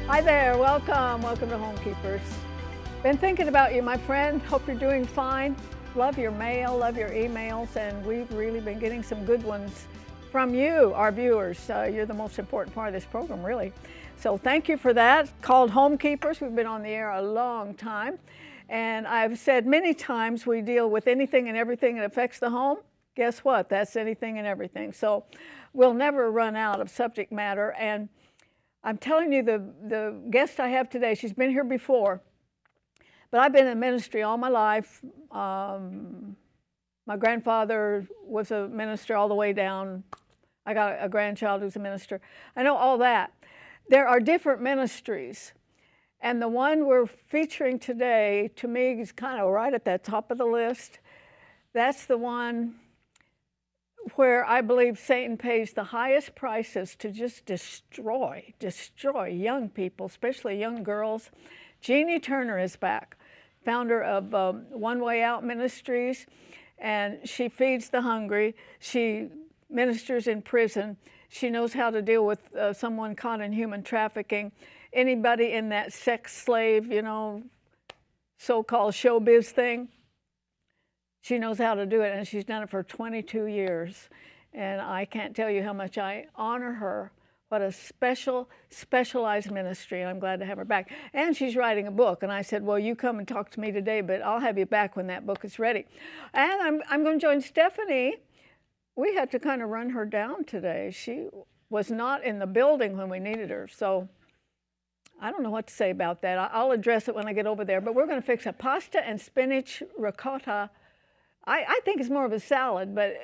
Hi there, welcome to Homekeepers. Been thinking about you, my friend. Hope you're doing fine. Love your mail, love your emails, and we've really been getting some good ones from you, our viewers. You're the most important part of this program, really. So thank you for that. Called Homekeepers. We've been on the air a long time. And I've said many times we deal with anything and everything that affects the home. Guess what? That's anything and everything. So we'll never run out of subject matter. And I'm telling you, the guest I have today, she's been here before, but I've been in ministry all my life. My grandfather was a minister all the way down. I got a grandchild who's a minister. I know all that. There are different ministries, and the one we're featuring today, to me, is kind of right at the top of the list. That's the one where I believe Satan pays the highest prices to just destroy young people, especially young girls. Jeannie Turner is back, founder of One Way Out Ministries, and she feeds the hungry. She ministers in prison. She knows how to deal with someone caught in human trafficking. Anybody in that sex slave, so-called showbiz thing, she knows how to do it, and she's done it for 22 years. And I can't tell you how much I honor her. What a specialized ministry, and I'm glad to have her back. And she's writing a book, and I said, well, you come and talk to me today, but I'll have you back when that book is ready. And I'm going to join Stephanie. We had to kind of run her down today. She was not in the building when we needed her, so I don't know what to say about that. I'll address it when I get over there, but we're going to fix a pasta and spinach ricotta. I think it's more of a salad, but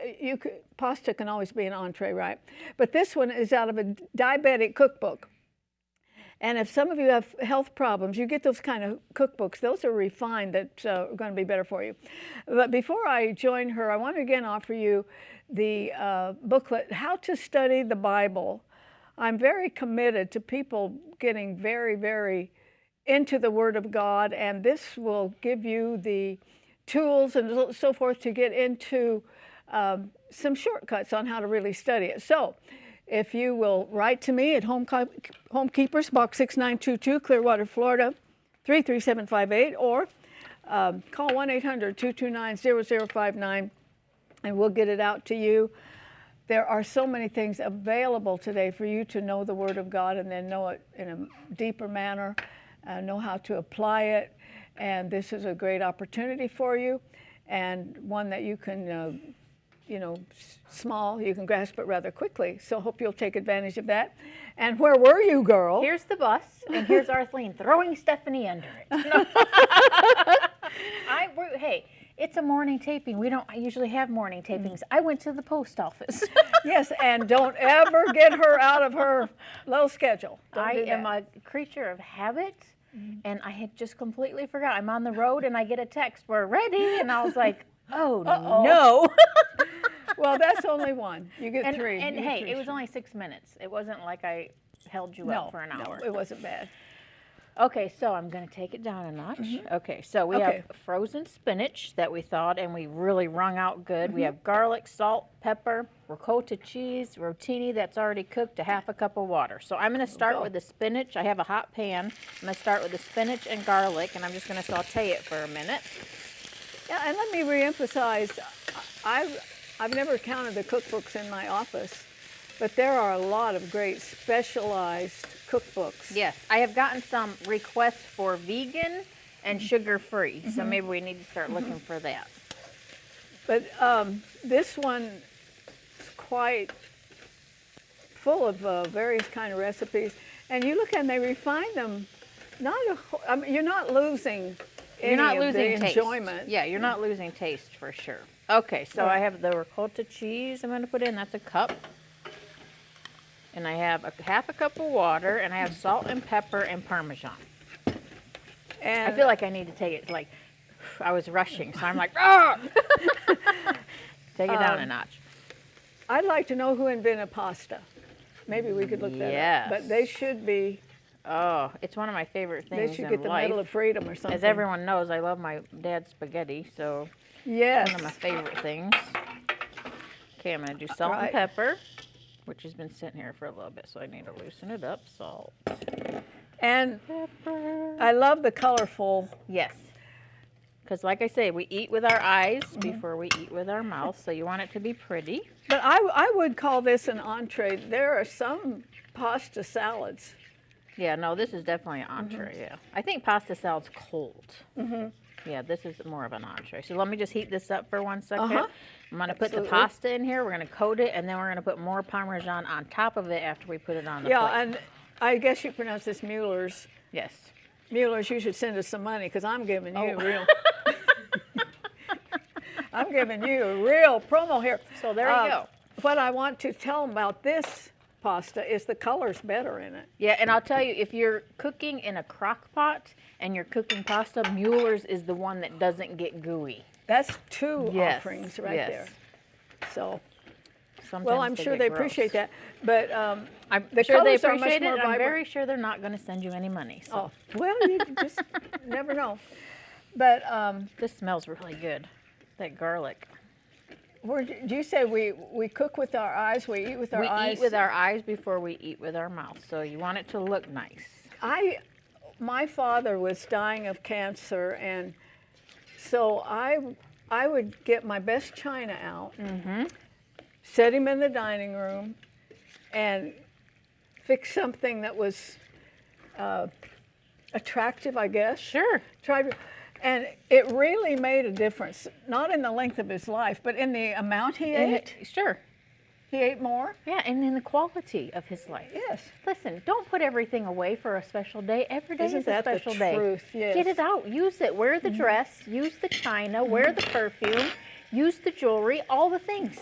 pasta can always be an entree, right? But this one is out of a diabetic cookbook. And if some of you have health problems, you get those kind of cookbooks. Those are refined that are going to be better for you. But before I join her, I want to again offer you the booklet, How to Study the Bible. I'm very committed to people getting very, very into the Word of God, and this will give you the tools and so forth to get into some shortcuts on how to really study it. So if you will write to me at Homekeepers, Box 6922, Clearwater, Florida, 33758, or call 1-800-229-0059, and we'll get it out to you. There are so many things available today for you to know the Word of God and then know it in a deeper manner, know how to apply it. And this is a great opportunity for you, and one that you can, small, you can grasp it rather quickly. So hope you'll take advantage of that. And where were you, girl? Here's the bus, and here's Arthelene throwing Stephanie under it. Hey, it's a morning taping. We don't usually have morning tapings. I went to the post office. Yes, and don't ever get her out of her little schedule. I am a creature of habit. And I had just completely forgot. I'm on the road and I get a text, we're ready. And I was like, oh, no. Well, that's only one. You get three. And hey, it was only 6 minutes. It wasn't like I held you up for an hour. No, it wasn't bad. Okay, so I'm going to take it down a notch. Okay, so we have frozen spinach that we thawed and we really wrung out good. We have garlic, salt, pepper, ricotta cheese, rotini that's already cooked, a half a cup of water. So I'm going to start with the spinach. I have a hot pan. I'm going to start with the spinach and garlic, and I'm just going to saute it for a minute. Yeah, and let me reemphasize, I've never counted the cookbooks in my office, but there are a lot of great specialized cookbooks. Yes, I have gotten some requests for vegan and sugar-free, so maybe we need to start looking for that. But this one is quite full of various kind of recipes, and you look and they refine them. You're not losing the enjoyment. Yeah, you're not losing taste for sure. Okay, so I have the ricotta cheese I'm going to put in. That's a cup. And I have half a cup of water, and I have salt and pepper and Parmesan. And I feel like I need to take it, like, I was rushing, so I'm like, ah! Take it down a notch. I'd like to know who invented pasta. Maybe we could look that up. But they should be. Oh, it's one of my favorite things in life. They should get the Medal of Freedom or something. As everyone knows, I love my dad's spaghetti, so yes, one of my favorite things. Okay, I'm going to do salt and pepper, which has been sitting here for a little bit, so I need to loosen it up. Salt. And I love the colorful. Yes. Because like I say, we eat with our eyes before we eat with our mouth, so you want it to be pretty. But I would call this an entree. There are some pasta salads. Yeah, no, this is definitely an entree, yeah. I think pasta salad's cold. Yeah, this is more of an entree. So let me just heat this up for 1 second. I'm going to put the pasta in here. We're going to coat it, and then we're going to put more Parmesan on top of it after we put it on the plate. Yeah, and I guess you pronounce this Mueller's. Yes. Mueller's, you should send us some money because I'm giving you real. I'm giving you a real promo here. So there you go. What I want to tell them about this pasta is the color's better in it. Yeah, and I'll tell you, if you're cooking in a crock pot and you're cooking pasta, Mueller's is the one that doesn't get gooey. That's two offerings right there. So, Sometimes well, I'm sure they appreciate that. But I'm the sure they colors are much appreciate more it. I'm vibrant. very sure they're not going to send you any money. So. Oh, well, you just never know. But this smells really good, that garlic. do you say we cook with our eyes, we eat with our eyes? We eat with our eyes before we eat with our mouth, so you want it to look nice. My father was dying of cancer, and so I would get my best china out, set him in the dining room, and fix something that was attractive, I guess. Sure. And it really made a difference, not in the length of his life, but in the amount he ate. Sure. He ate more. Yeah, and in the quality of his life. Yes. Listen, don't put everything away for a special day. Every day Isn't is a that the special day. truth? Yes. Get it out. Use it. Wear the dress. Use the china. Wear the perfume. Use the jewelry. All the things.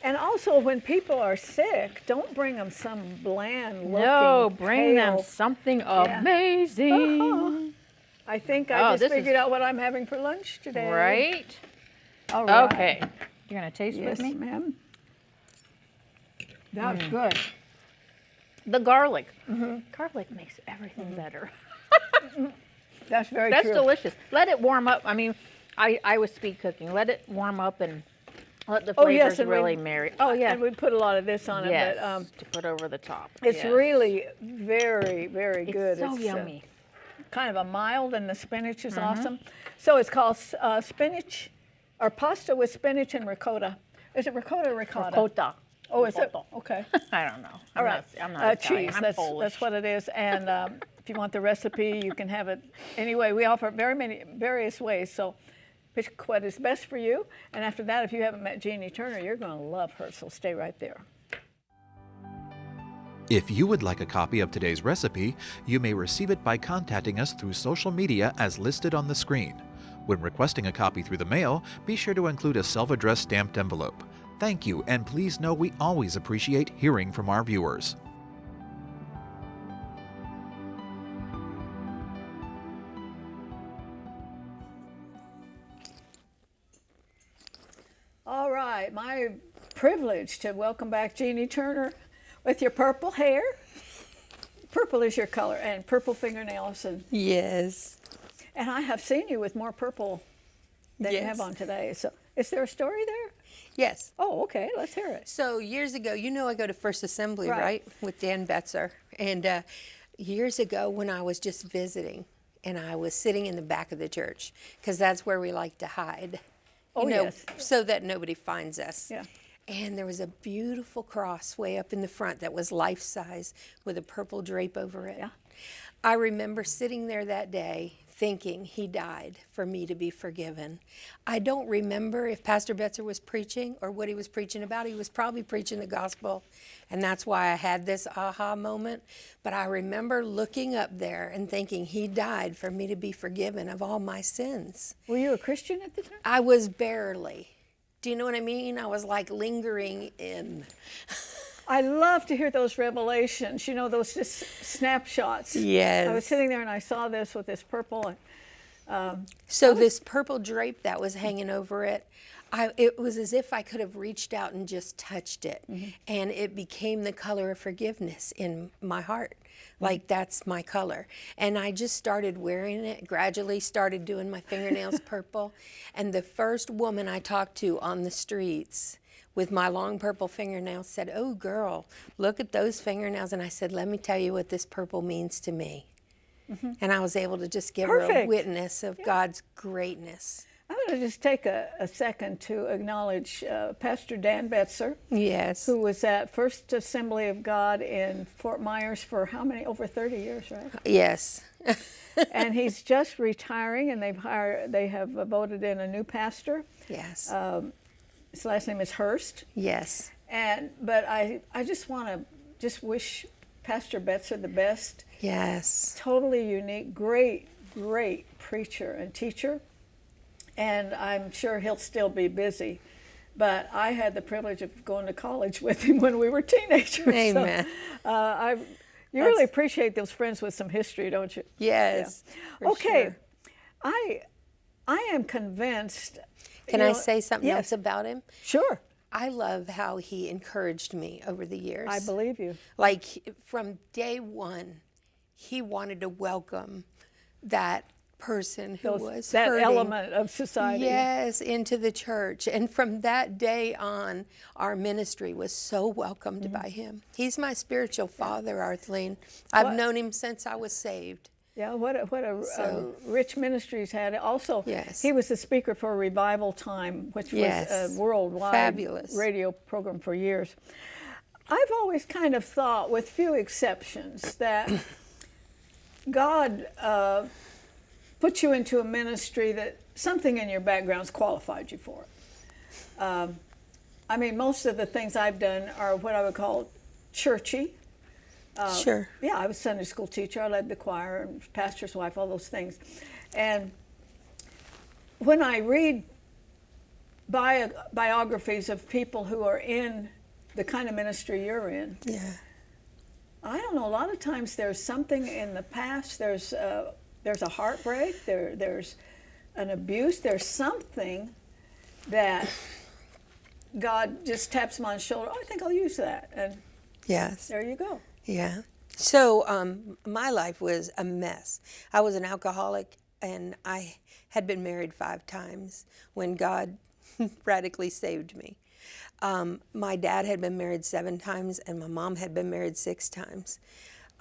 And also, when people are sick, don't bring them some bland looking. No, bring them pale. something amazing. I think I just this figured out what I'm having for lunch today. Right? All right. Okay. You're going to taste Yes, with me? ma'am. That's good. The garlic. Garlic makes everything better. That's very That's true. delicious. Let it warm up. I mean, I was speed cooking. Let it warm up and let the flavors really marry. Oh, yeah. And we put a lot of this on Yes, it, but to put over the top. it's Yes. really very, very good. It's so yummy. Kind of a mild, and the spinach is awesome. So it's called spinach, or pasta with spinach and ricotta. Is it ricotta or ricotta? Ricotta. Oh, is it? Ricotta. Okay. I don't know. All right. I'm not Italian. Cheese. I'm That's Polish. what it is. And if you want the recipe, you can have it. Anyway, we offer various ways. So pick what is best for you. And after that, if you haven't met Jeannie Turner, you're going to love her. So stay right there. If you would like a copy of today's recipe, you may receive it by contacting us through social media as listed on the screen. When requesting a copy through the mail, be sure to include a self-addressed stamped envelope. Thank you, and please know we always appreciate hearing from our viewers. All right, my privilege to welcome back Jeannie Turner with your purple hair. Purple is your color, and purple fingernails. And Yes. And I have seen you with more purple than you have on today. So is there a story there? Yes. Oh, okay, let's hear it. So years ago, you know I go to First Assembly, Right. right? With Dan Betzer. And years ago when I was just visiting and I was sitting in the back of the church, because that's where we like to hide, Oh, yes. so that nobody finds us. Yeah. And there was a beautiful cross way up in the front that was life-size with a purple drape over it. Yeah. I remember sitting there that day thinking he died for me to be forgiven. I don't remember if Pastor Betzer was preaching or what he was preaching about. He was probably preaching the gospel, and that's why I had this aha moment. But I remember looking up there and thinking he died for me to be forgiven of all my sins. Were you a Christian at the time? I was barely. Do you know what I mean? I was like lingering in. I love to hear those revelations, you know, those just snapshots. Yes. I was sitting there and I saw this with this purple. And, So this purple drape that was hanging over it, it was as if I could have reached out and just touched it. And it became the color of forgiveness in my heart. Like that's my color. And I just started wearing it, gradually started doing my fingernails purple. And the first woman I talked to on the streets with my long purple fingernails said, "Oh girl, look at those fingernails." And I said, "Let me tell you what this purple means to me." And I was able to just give her a Perfect. witness of God's greatness. I'm going to just take a second to acknowledge Pastor Dan Betzer, Yes. who was at First Assembly of God in Fort Myers for how many? Over 30 years, right? Yes. And he's just retiring, and they have voted in a new pastor. Yes. His last name is Hurst. Yes. But I just want to just wish Pastor Betzer the best. Yes. Totally unique, great preacher and teacher. And I'm sure he'll still be busy. But I had the privilege of going to college with him when we were teenagers. Amen. So, you really appreciate those friends with some history, don't you? Yes. Yeah. Okay. Sure. I am convinced. Can I say something yes. else about him? Sure. I love how he encouraged me over the years. I believe you. Like from day one, he wanted to welcome that person who was that hurting, element of society. yes, into the church. And from that day on, our ministry was so welcomed by him. He's my spiritual father, Arthelene. I've known him since I was saved. Yeah, what a rich ministries had. Also, Yes. he was the speaker for Revival Time, which was Yes. a worldwide Fabulous. radio program for years. I've always kind of thought, with few exceptions, that God put you into a ministry that something in your background's qualified you for it. I mean, most of the things I've done are what I would call churchy. Sure. Yeah, I was a Sunday school teacher. I led the choir and pastor's wife, all those things. And when I read biographies of people who are in the kind of ministry you're in, Yeah. I don't know, a lot of times there's something in the past, there's a heartbreak, there's an abuse, there's something that God just taps him on the shoulder. Oh, I think I'll use that. And Yes. there you go. Yeah. So my life was a mess. I was an alcoholic, and I had been married 5 times when God radically saved me. My dad had been married 7 times, and my mom had been married 6 times.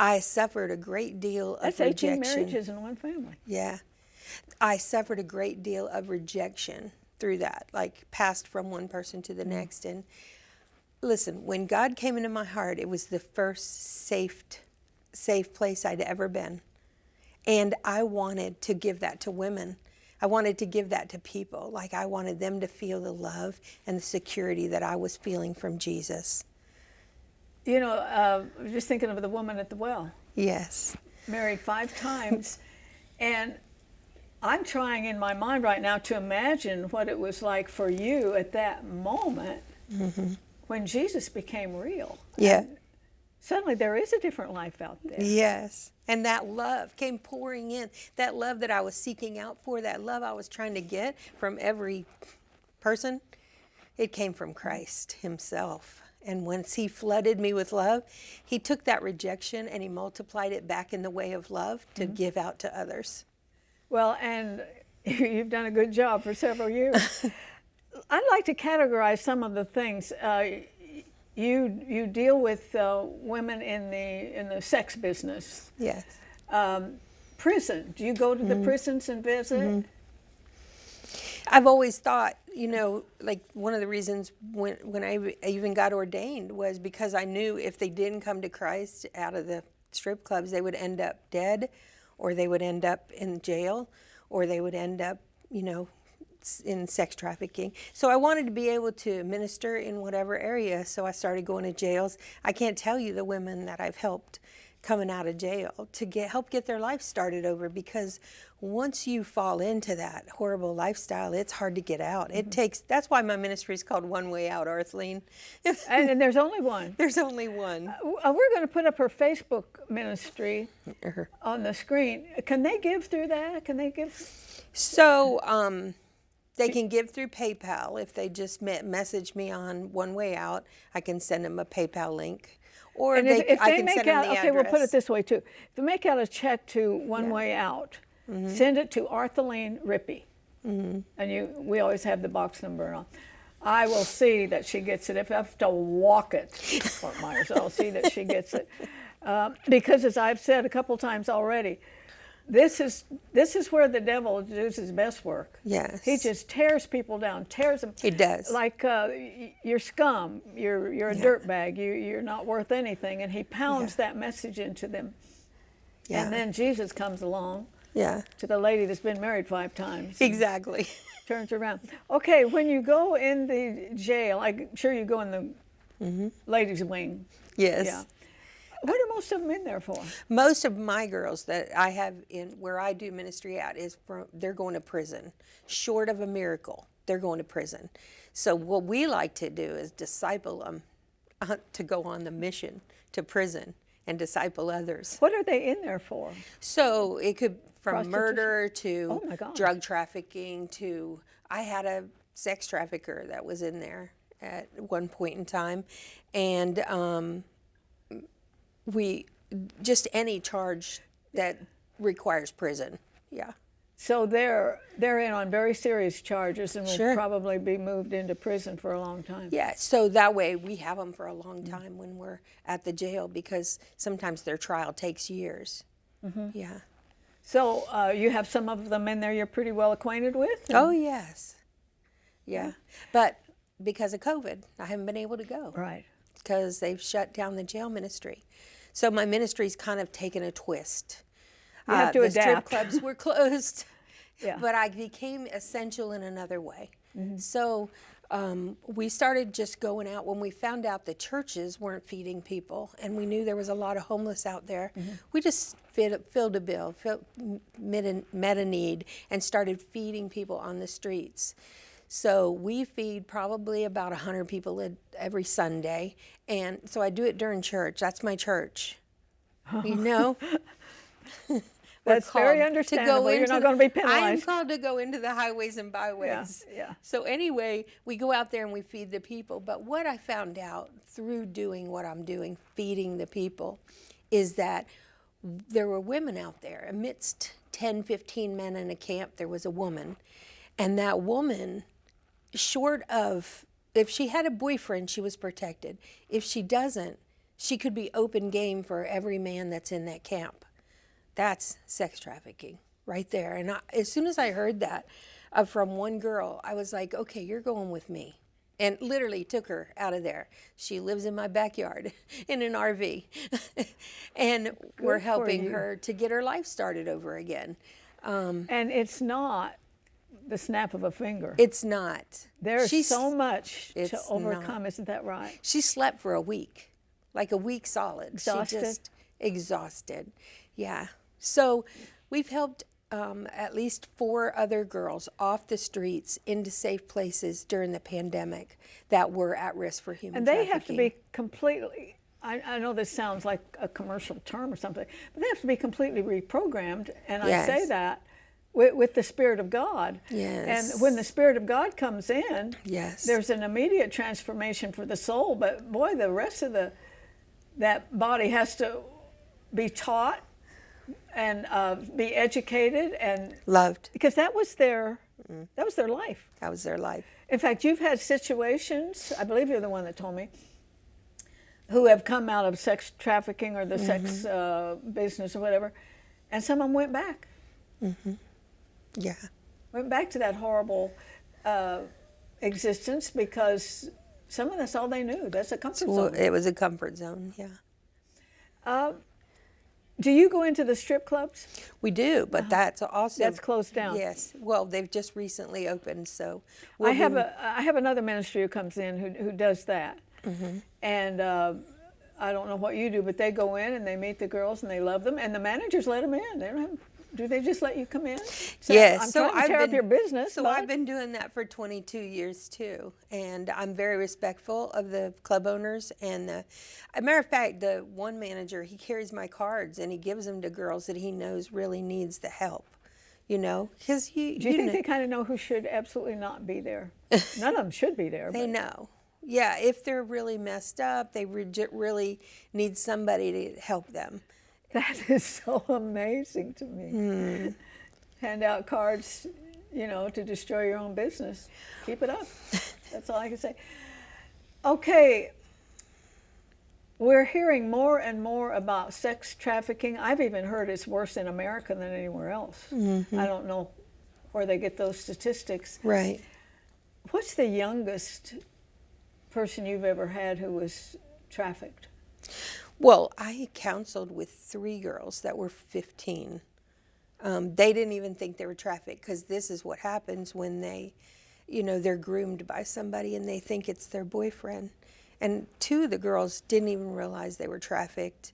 I suffered a great deal of That's 18 rejection. marriages in one family. Yeah. I suffered a great deal of rejection through that, like passed from one person to the next. And listen, when God came into my heart, it was the first safe place I'd ever been. And I wanted to give that to women. I wanted to give that to people. Like I wanted them to feel the love and the security that I was feeling from Jesus. You know, just thinking of the woman at the well, Yes. married 5 times, and I'm trying in my mind right now to imagine what it was like for you at that moment when Jesus became real. Yeah. And suddenly there is a different life out there. Yes. And that love came pouring in. That love that I was seeking out for, that love I was trying to get from every person, it came from Christ himself. And once he flooded me with love, he took that rejection and he multiplied it back in the way of love to give out to others. Well, and you've done a good job for several years. I'd like to categorize some of the things. You deal with women in the sex business. Yes. Prison. Do you go to the prisons and visit? I've always thought, you know, like one of the reasons when I even got ordained was because I knew if they didn't come to Christ out of the strip clubs, they would end up dead, or they would end up in jail, or they would end up, you know, in sex trafficking. So I wanted to be able to minister in whatever area, so I started going to jails. I can't tell you the women that I've helped coming out of jail to help get their life started over, because once you fall into that horrible lifestyle, it's hard to get out. That's why my ministry is called One Way Out, Arthelene. And there's only one. There's only one. We're going to put up her Facebook ministry on the screen. Can they give through that? Can they give? So they can give through PayPal. If they just message me on One Way Out, I can send them a PayPal link. Or And if I they can make send them out, the okay, address. we'll put it this way too. If they make out a check to One Way Out, send it to Arthelene Rippy. And we always have the box number on. I will see that she gets it. If I have to walk it, Fort Myers, I'll see that she gets it. Because as I've said a couple times already, this is where the devil does his best work. Yes. He just tears people down, tears them. He does. Like you're scum, you're a dirtbag, you're not worth anything, and he pounds that message into them. Yeah. And then Jesus comes along Yeah. to the lady that's been married 5 times. Exactly. Turns around. Okay, when you go in the jail, I'm sure you go in the ladies' wing. Yes. Yeah. What are most of them in there for? Most of my girls that I have in where I do ministry at they're going to prison. Short of a miracle, they're going to prison. So what we like to do is disciple them to go on the mission to prison and disciple others. What are they in there for? So it could from Prostitution? murder to Oh my God. drug trafficking to I had a sex trafficker that was in there at one point in time, and we just any charge that requires prison. Yeah. So they're in on very serious charges and will Sure. probably be moved into prison for a long time. Yeah, so that way we have them for a long time when we're at the jail because sometimes their trial takes years. Yeah. So you have some of them in there you're pretty well acquainted with? Oh, yes. Yeah. But because of COVID, I haven't been able to go. Right. Because they've shut down the jail ministry. So my ministry's kind of taken a twist. You have to the adapt. strip clubs were closed, Yeah. but I became essential in another way. So we started just going out when we found out the churches weren't feeding people, and we knew there was a lot of homeless out there. We just filled a bill, met a need, and started feeding people on the streets. So we feed probably about 100 people every Sunday, and so I do it during church. That's my church, you know. That's very called understandable. You're not going to be penalized. I'm called to go into the highways and byways. Yeah. So anyway, we go out there and we feed the people. But what I found out through doing what I'm doing, feeding the people, is that there were women out there. Amidst 10, 15 men in a camp, there was a woman. And that woman, short of, if she had a boyfriend, she was protected. If she doesn't, she could be open game for every man that's in that camp. That's sex trafficking right there. And as soon as I heard that from one girl, I was like, okay, you're going with me. And literally took her out of there. She lives in my backyard in an RV. And we're helping her to get her life started over again. And it's not the snap of a finger. It's not. There's so much to it's overcome, not. isn't that right? She slept for a week, like a week solid. Exhausted? She just exhausted. Yeah. So we've helped at least 4 other girls off the streets into safe places during the pandemic that were at risk for human trafficking. And they have to be completely, I know this sounds like a commercial term or something, but they have to be completely reprogrammed. And I say that with the Spirit of God. Yes. And when the Spirit of God comes in, Yes. there's an immediate transformation for the soul. But boy, the rest of that body has to be taught and be educated and loved, because that was their life. That was their life. In fact, you've had situations, I believe you're the one that told me, who have come out of sex trafficking or the sex business or whatever, and some of them went back. Yeah. Went back to that horrible existence because some of that's all they knew. That's a comfort zone. It was a comfort zone, yeah. Do you go into the strip clubs? We do, but that's also... That's closed down. Yes. Well, they've just recently opened, so... I have another ministry who comes in who does that. And I don't know what you do, but they go in and they meet the girls and they love them, and the managers let them in. They don't have... Do they just let you come in? So yes. I'm trying to tear up your business. So I've been doing that for 22 years too, and I'm very respectful of the club owners. And as a matter of fact, the one manager, he carries my cards and he gives them to girls that he knows really needs the help. You know, because Do you think they kind of know who should absolutely not be there? None of them should be there. They know. Yeah, if they're really messed up, they really need somebody to help them. That is so amazing to me. Hand out cards, to destroy your own business. Keep it up. That's all I can say. Okay. We're hearing more and more about sex trafficking. I've even heard it's worse in America than anywhere else. I don't know where they get those statistics. Right. What's the youngest person you've ever had who was trafficked? Well, I counseled with 3 girls that were 15. They didn't even think they were trafficked, because this is what happens when they, they're groomed by somebody and they think it's their boyfriend. And 2 of the girls didn't even realize they were trafficked.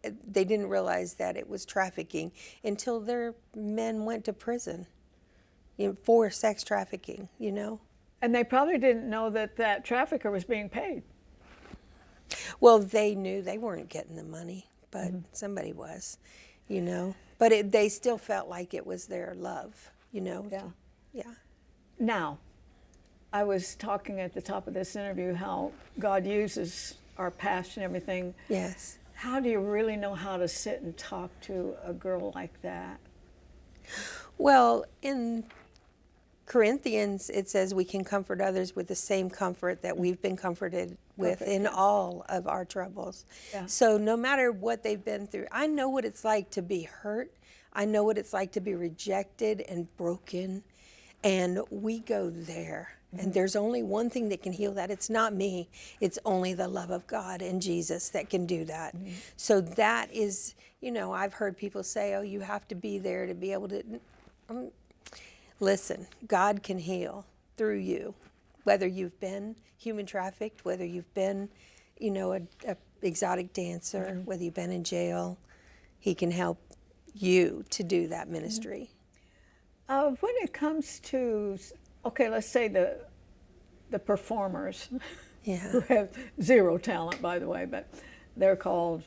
They didn't realize that it was trafficking until their men went to prison for sex trafficking, And they probably didn't know that that trafficker was being paid. Well, they knew they weren't getting the money, but somebody was, But they still felt like it was their love, Yeah. Yeah. Now, I was talking at the top of this interview how God uses our past and everything. Yes. How do you really know how to sit and talk to a girl like that? Well, in Corinthians, it says we can comfort others with the same comfort that we've been comforted with in all of our troubles. Yeah. So no matter what they've been through, I know what it's like to be hurt. I know what it's like to be rejected and broken. And we go there. And there's only one thing that can heal that. It's not me. It's only the love of God and Jesus that can do that. So that is, I've heard people say, oh, you have to be there to be able to. Listen, God can heal through you, whether you've been human trafficked, whether you've been, a exotic dancer, whether you've been in jail. He can help you to do that ministry. When it comes to, okay, let's say the performers Yeah. who have 0 talent, by the way, but they're called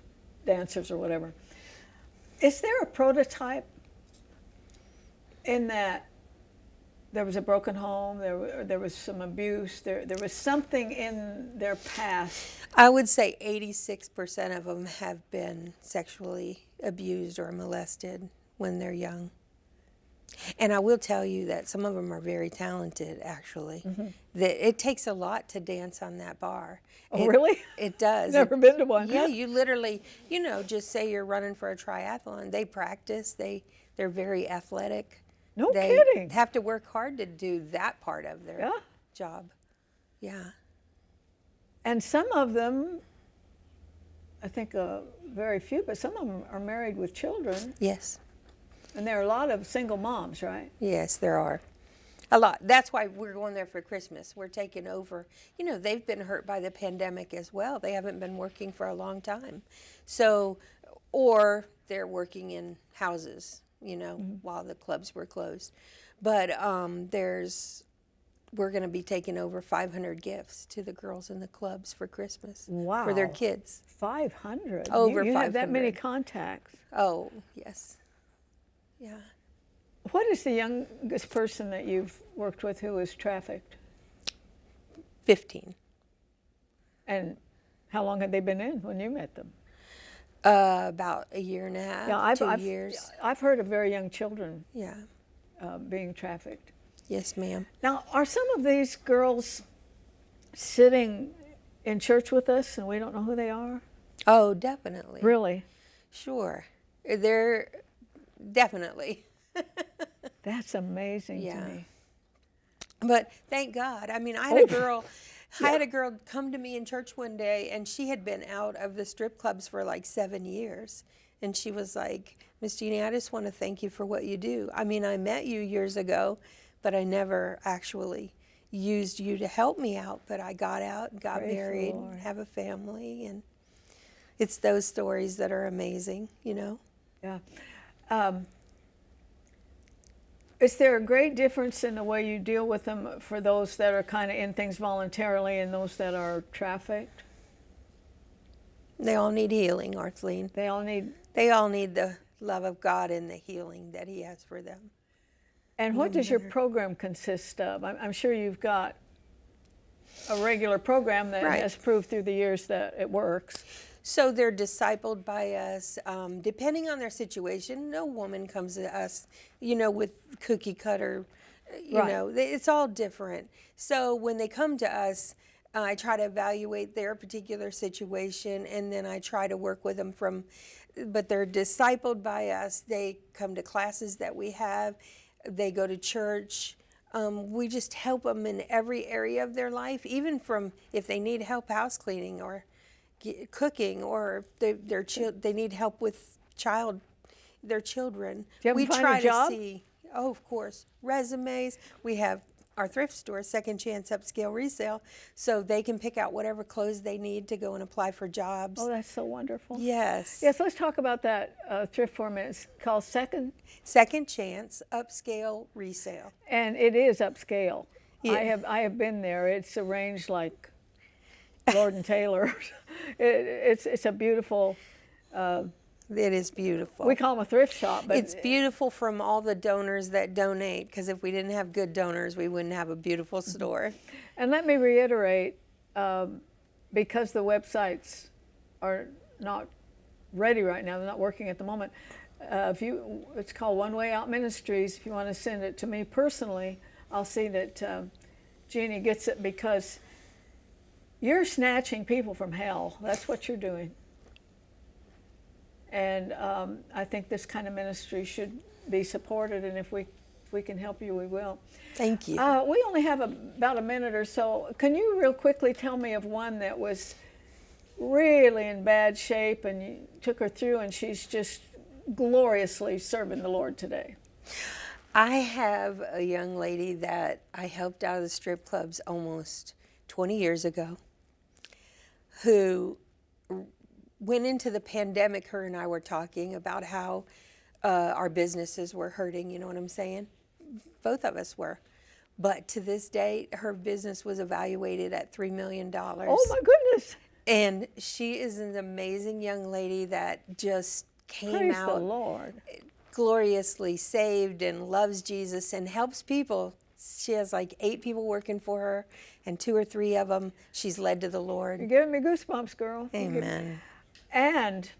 dancers or whatever. Is there a prototype in that there was a broken home, there was some abuse, there was something in their past? I would say 86% of them have been sexually abused or molested when they're young. And I will tell you that some of them are very talented, actually. That it takes a lot to dance on that bar. Oh, really? It does. Never been to one. Yeah, you literally, just say you're running for a triathlon. They practice. They're very athletic. No They kidding. have to work hard to do that part of their Yeah. job. Yeah. And some of them, I think very few, but some of them are married with children. Yes. And there are a lot of single moms, right? Yes, there are. A lot. That's why we're going there for Christmas. We're taking over. They've been hurt by the pandemic as well. They haven't been working for a long time. So, or they're working in houses, while the clubs were closed. But we're going to be taking over 500 gifts to the girls in the clubs for Christmas. Wow. For their kids. 500. Over you have that many 500. contacts. Oh, yes. Yeah. What is the youngest person that you've worked with who was trafficked? 15. And how long had they been in when you met them? About a year and a half, 2 years. I've heard of very young children Yeah. being trafficked. Yes, ma'am. Now, are some of these girls sitting in church with us and we don't know who they are? Oh, definitely. Really? Sure. They're definitely. That's amazing Yeah. to me. But thank God. I mean, I had a girl come to me in church one day, and she had been out of the strip clubs for like 7 years. And she was like, Miss Jeannie, I just want to thank you for what you do. I mean, I met you years ago, but I never actually used you to help me out. But I got out and got Praise the married Lord. and have a family. And it's those stories that are amazing, Yeah. Is there a great difference in the way you deal with them for those that are kind of in things voluntarily and those that are trafficked? They all need healing, Arthelene. They all need. They all need the love of God and the healing that He has for them. And what does your program consist of? I'm sure you've got a regular program that Right. has proved through the years that it works. So they're discipled by us, depending on their situation. No woman comes to us, with cookie cutter You know, it's all different. So when they come to us, I try to evaluate their particular situation, and then I try to work with them but they're discipled by us. They come to classes that we have. They go to church. We just help them in every area of their life, even from if they need help house cleaning or cooking, or they need help with their children. Do you have We them find try a job? to see, oh, of course, resumes. We have our thrift store, Second Chance Upscale Resale, so they can pick out whatever clothes they need to go and apply for jobs. Oh, that's so wonderful. Yes. Yes, let's talk about that thrift for a minute. It's called Second Chance Upscale Resale. And it is upscale. Yeah. I have been there. It's arranged like Lord and Taylor. It's a beautiful. It is beautiful. We call them a thrift shop, but It's beautiful from all the donors that donate, because if we didn't have good donors, we wouldn't have a beautiful store. And let me reiterate, because the websites are not ready right now, they're not working at the moment. It's called One Way Out Ministries. If you want to send it to me personally, I'll see that Jeannie gets it, because you're snatching people from hell. That's what you're doing. And I think this kind of ministry should be supported, and if we can help you, we will. Thank you. We only have about a minute or so. Can you real quickly tell me of one that was really in bad shape, and you took her through, and she's just gloriously serving the Lord today? I have a young lady that I helped out of the strip clubs almost 20 years ago, who went into the pandemic. Her and I were talking about how our businesses were hurting, you know what I'm saying? Both of us were. But to this day, her business was evaluated at $3 million. Oh my goodness. And she is an amazing young lady that just came Praise out the Lord. gloriously saved and loves Jesus and helps people. She has like 8 people working for her, and 2 or 3 of them she's led to the Lord. You're giving me goosebumps, girl. Amen. And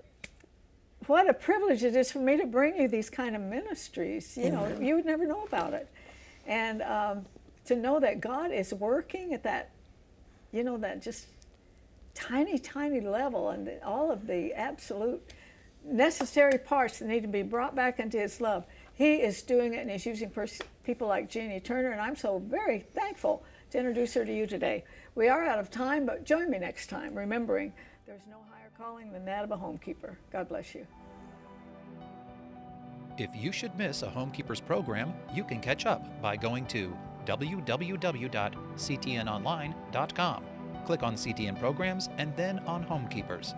what a privilege it is for me to bring you these kind of ministries. You know, you would never know about it. And to know that God is working at that, you know, that just tiny, tiny level, and all of the absolute necessary parts that need to be brought back into His love. He is doing it, and He's using people like Jeannie Turner, and I'm so very thankful to introduce her to you today. We are out of time, but join me next time, remembering there's no higher calling than that of a homekeeper. God bless you. If you should miss a Homekeepers program, you can catch up by going to www.ctnonline.com. Click on CTN Programs and then on Homekeepers.